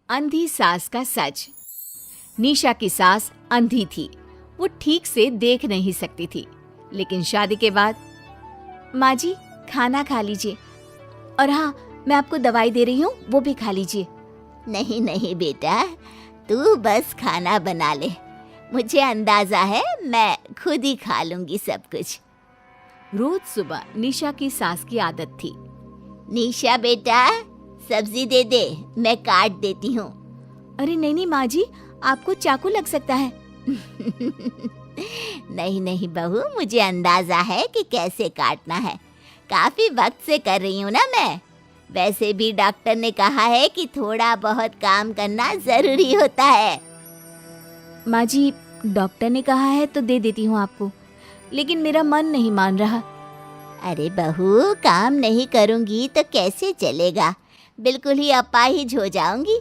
अंधी सास का सच। निशा की सास अंधी थी। वो ठीक से देख नहीं सकती थी, लेकिन शादी के बाद, माँ जी खाना खा लीजिए, और हाँ मैं आपको दवाई दे रही हूँ, वो भी खा लीजिए। नहीं नहीं बेटा, तू बस खाना बना ले, मुझे अंदाजा है मैं खुद ही खा लूंगी सब कुछ। रोज सुबह निशा की सास की आदत थी। निशा बेटा, सब्जी दे दे, मैं काट देती हूँ। अरे नहीं नहीं माँ जी, आपको चाकू लग सकता है। नहीं नहीं बहू, मुझे अंदाजा है कि कैसे काटना है, काफी वक्त से कर रही हूँ ना मैं। वैसे भी डॉक्टर ने कहा है कि थोड़ा बहुत काम करना जरूरी होता है। माँ जी, डॉक्टर ने कहा है तो दे देती हूँ आपको, लेकिन मेरा मन नहीं मान रहा। अरे बहू, काम नहीं करूँगी तो कैसे चलेगा, बिल्कुल ही अपाहिज हो जाऊंगी।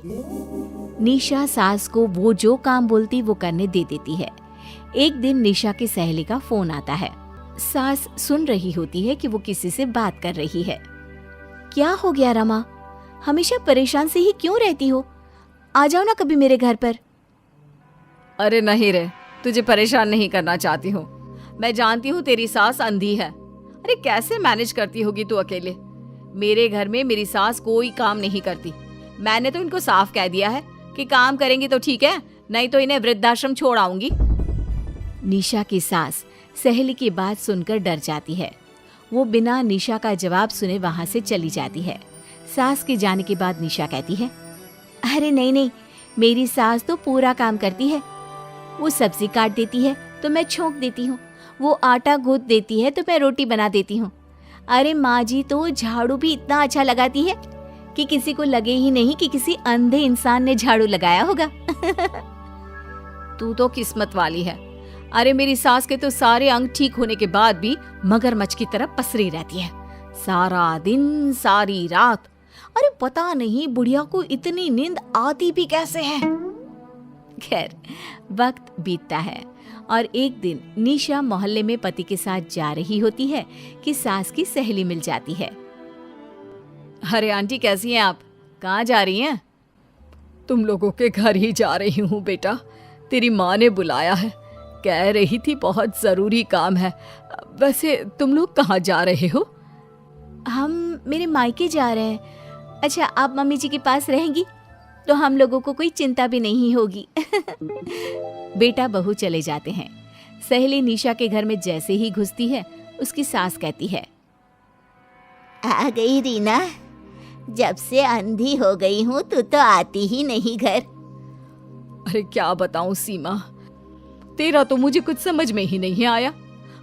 निशा सास को वो जो काम बोलती वो करने दे देती है। एक दिन निशा की सहेली का फोन आता है। सास सुन रही होती है कि वो किसी से बात कर रही है। क्या हो गया रमा, हमेशा परेशान से ही क्यों रहती हो? आ जाओ ना कभी मेरे घर पर। अरे नहीं रे, तुझे परेशान नहीं करना चाहती हूँ। मैं जानती हूँ तेरी सास अंधी है। अरे कैसे मैनेज करती होगी तू अकेले? मेरे घर में मेरी सास कोई काम नहीं करती। मैंने तो इनको साफ कह दिया है कि काम करेंगी तो ठीक है, नहीं तो इन्हें वृद्धाश्रम छोड़ आऊंगी। निशा की सास सहेली की बात सुनकर डर जाती है। वो बिना निशा का जवाब सुने वहां से चली जाती है। सास के जाने के बाद निशा कहती है, अरे नहीं नहीं, मेरी सास तो पूरा काम करती है। वो सब्जी काट देती है तो मैं छोंक देती हूँ, वो आटा गूंथ देती है तो मैं रोटी बना देती हूँ। अरे माँ जी तो झाड़ू भी इतना अच्छा लगाती है कि किसी को लगे ही नहीं कि किसी अंधे इंसान ने झाड़ू लगाया होगा। तू तो किस्मत वाली है। अरे मेरी सास के तो सारे अंग ठीक होने के बाद भी मगरमच्छ की तरह पसरी रहती है, सारा दिन सारी रात। अरे पता नहीं बुढ़िया को इतनी नींद आती भी कैसे है। खैर, वक्त बीतता है और एक दिन निशा मोहल्ले में पति के साथ जा रही होती है कि सास की सहेली मिल जाती है। अरे आंटी कैसी हैं आप? कहाँ जा रही हैं? तुम लोगों के घर ही जा रही हूँ बेटा, तेरी माँ ने बुलाया है, कह रही थी बहुत जरूरी काम है। वैसे तुम लोग कहाँ जा रहे हो? हम मेरे मायके जा रहे हैं। अच्छा, आप मम्मी जी के पास रहेंगी तो हम लोगों को कोई चिंता भी नहीं होगी। बेटा बहू चले जाते हैं। सहेली निशा के घर में जैसे ही घुसती है, उसकी सास कहती है, आ गई रीना, जब से अंधी हो गई हूँ तू तो आती ही नहीं घर। अरे क्या बताऊं सीमा, तेरा तो मुझे कुछ समझ में ही नहीं आया।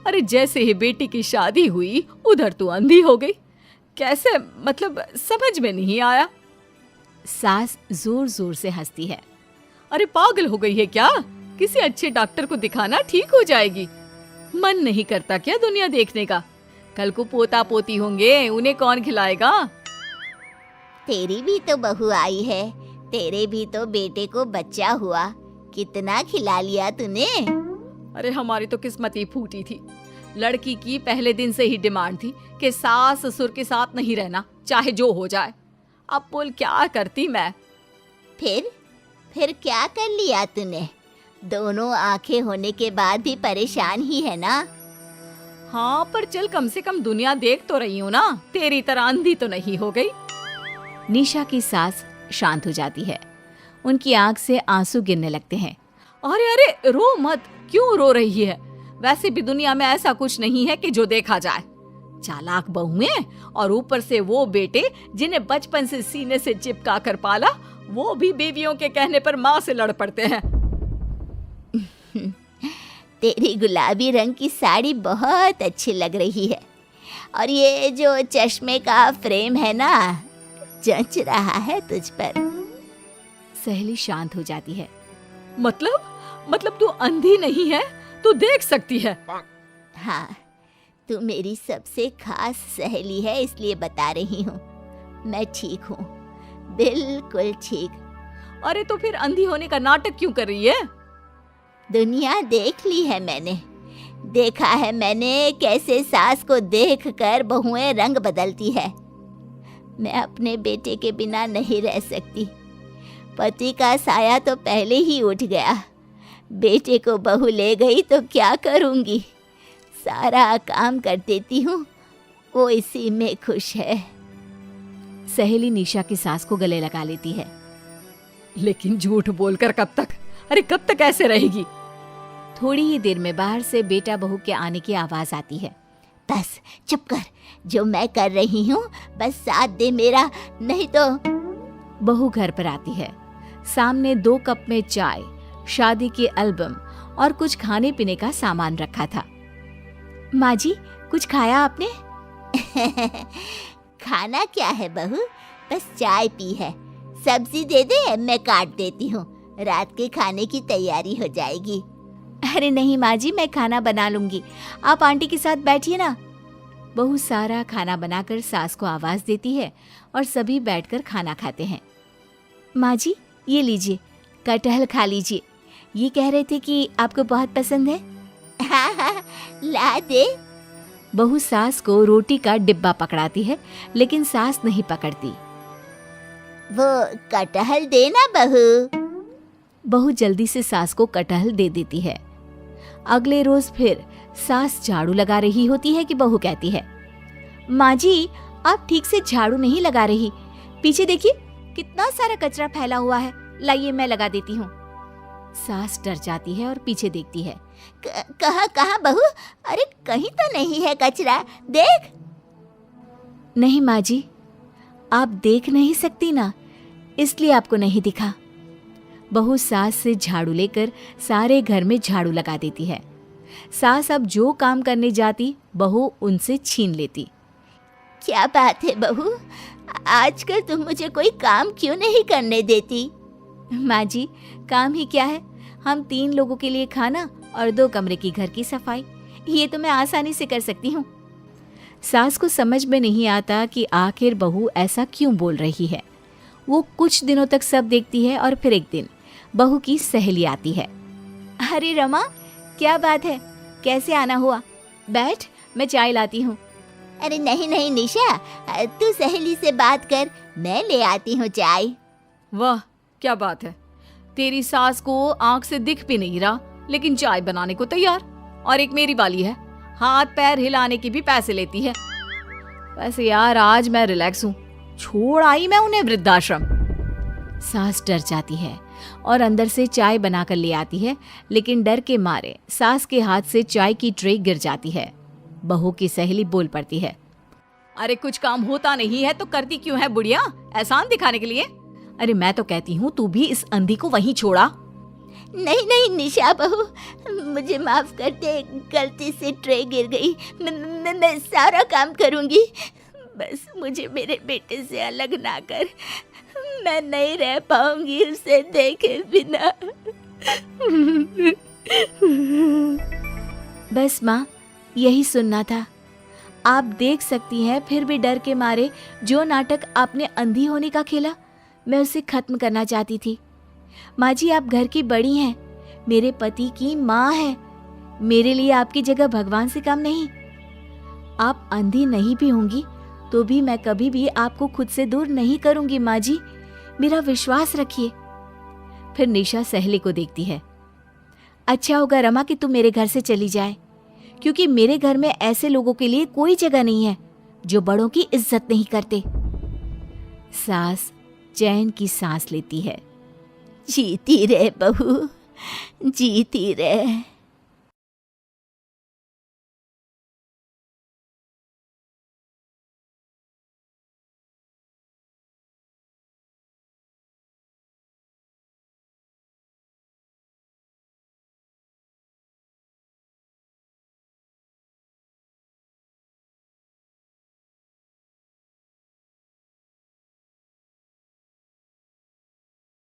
अरे जैसे ही बेटी की शादी हुई उधर तू अंधी हो गई, कैसे? मतलब समझ में नहीं आया। सास जोर जोर से हंसती है। अरे पागल हो गई है क्या? किसी अच्छे डॉक्टर को दिखाना, ठीक हो जाएगी। मन नहीं करता क्या दुनिया देखने का? कल को पोता पोती होंगे, उन्हें कौन खिलाएगा? तेरी भी तो बहू आई है, तेरे भी तो बेटे को बच्चा हुआ, कितना खिला लिया तूने। अरे हमारी तो किस्मत ही फूटी थी। लड़की की पहले दिन से ही डिमांड थी कि सास ससुर के साथ नहीं रहना, चाहे जो हो जाए। अब बोल क्या करती मैं? फिर क्या कर लिया तूने? दोनों आंखें होने के बाद भी परेशान ही है ना? हाँ, पर चल कम से कम दुनिया देख तो रही हूँ ना, तेरी तरह अंधी तो नहीं हो गई। निशा की सास शांत हो जाती है। उनकी आंख से आंसू गिरने लगते हैं। अरे अरे रो मत, क्यों रो रही है? वैसे भी दुनिया में ऐसा कुछ नहीं है कि जो देखा जाए। चालाक बहुएं और ऊपर से वो बेटे जिन्हें बचपन से सीने से चिपका कर पाला, वो भी बीवियों के कहने पर माँ से लड़ पड़ते हैं। तेरी गुलाबी रंग की साड़ी बहुत अच्छी लग रही है, और ये जो चश्मे का फ्रेम है ना, जच रहा है तुझ पर। सहेली शांत हो जाती है। मतलब तू अंधी नहीं है, तू देख सकती है। हाँ, तू मेरी सबसे खास सहेली है, इसलिए बता रही हूँ। मैं ठीक हूँ, बिल्कुल ठीक। अरे तो फिर अंधी होने का नाटक क्यों कर रही है? दुनिया देख ली है मैंने, देखा है मैंने कैसे सास को देखकर बहुएं रंग बदलती है। मैं अपने बेटे के बिना नहीं रह सकती। पति का साया तो पहले ही उठ गया। बेटे को बहू ले गई तो क्या करूँगी? सारा काम कर देती हूँ, वो इसी में खुश है। सहेली निशा की सास को गले लगा लेती है। लेकिन झूठ बोलकर कब तक? अरे कब तक ऐसे रहेगी? थोड़ी ही देर में बाहर से बेटा बहू के आने की आवाज आती है। बस चुप कर, जो मैं कर रही हूँ बस साथ दे मेरा, नहीं तो। बहू घर पर आती है। सामने 2 कप में चाय, शादी के एल्बम और कुछ खाने पीने का सामान रखा था। माँ जी, कुछ खाया आपने? खाना क्या है बहू, बस चाय पी है। सब्जी दे दे, मैं काट देती हूँ, रात के खाने की तैयारी हो जाएगी। अरे नहीं माँ जी, मैं खाना बना लूंगी, आप आंटी के साथ बैठिए ना। बहू सारा खाना बनाकर सास को आवाज देती है और सभी बैठकर खाना खाते हैं। माँ जी, ये लीजिए, कटहल खा लीजिए, ये कह रहे थे कि आपको बहुत पसंद है। हाँ हाँ, ला दे। बहू सास को रोटी का डिब्बा पकड़ाती है, लेकिन सास नहीं पकड़ती। वो कटहल देना बहू। बहू जल्दी से सास को कटहल दे देती है। अगले रोज फिर सास झाड़ू लगा रही होती है कि बहू कहती है, माँ जी, आप ठीक से झाड़ू नहीं लगा रही, पीछे देखिए कितना सारा कचरा फैला हुआ है, लाइए मैं लगा देती हूँ। सास डर जाती है और पीछे देखती है। कहाँ बहू? अरे कहीं तो नहीं है कचरा, देख। नहीं माँ जी, आप देख नहीं सकती ना, इसलिए आपको नहीं दिखा। बहू सास से झाड़ू लेकर सारे घर में झाड़ू लगा देती है। सास अब जो काम करने जाती, बहू उनसे छीन लेती। क्या बात है बहू, आजकल तुम मुझे कोई काम क्यों नहीं करने देती? माँ जी, काम ही क्या है, हम 3 लोगों के लिए खाना और 2 कमरे की घर की सफाई, ये तो मैं आसानी से कर सकती हूँ। सास को समझ में नहीं आता कि आखिर बहू ऐसा क्यों बोल रही है। वो कुछ दिनों तक सब देखती है और फिर एक दिन बहू की सहेली आती है। अरे रमा, क्या बात है, कैसे आना हुआ? बैठ, मैं चाय लाती हूँ। अरे नहीं नहीं निशा, तू सहेली से बात कर, मैं ले आती हूँ चाय। वाह, क्या बात है, तेरी सास को आंख से दिख भी नहीं रहा, लेकिन चाय बनाने को तैयार। और एक मेरी वाली है, हाथ पैर हिलाने के भी पैसे लेती है। वैसे यार आज मैं रिलैक्स हूँ, छोड़ आई मैं उन्हें वृद्धाश्रम। सास डर जाती है और अंदर से चाय बनाकर ले आती है, लेकिन डर के मारे सास के हाथ से चाय की ट्रे गिर जाती है। बहू की सहेली बोल पड़ती है, अरे कुछ काम होता नहीं है तो करती क्यों है बुढ़िया, एहसान दिखाने के लिए? अरे मैं तो कहती हूँ तू भी इस अंधी को वहीं छोड़ा। नहीं नहीं निशा बहू, मुझे माफ कर दे, गलती से ट्रे गिर गई, मैं सारा काम करूँगी, बस मुझे मेरे बेटे से अलग ना कर, मैं नहीं रह पाऊंगी उसे देखे बिना। बस माँ, यही सुनना था। आप देख सकती हैं, फिर भी डर के मारे जो नाटक आपने अंधी होने का खेला, मैं उसे खत्म करना चाहती थी। माँ जी, आप घर की बड़ी हैं, मेरे पति की माँ है, मेरे लिए आपकी जगह भगवान से कम नहीं। आप अंधी नहीं भी होंगी तो भी मैं कभी भी आपको खुद से दूर नहीं करूंगी माँ जी, मेरा विश्वास रखिए। फिर निशा सहेली को देखती है। अच्छा होगा रमा कि तुम मेरे घर से चली जाए, क्योंकि मेरे घर में ऐसे लोगों के लिए कोई जगह नहीं है जो बड़ों की इज्जत नहीं करते। सास चैन की सांस लेती है। जीती रहे बहू, जीती रहे।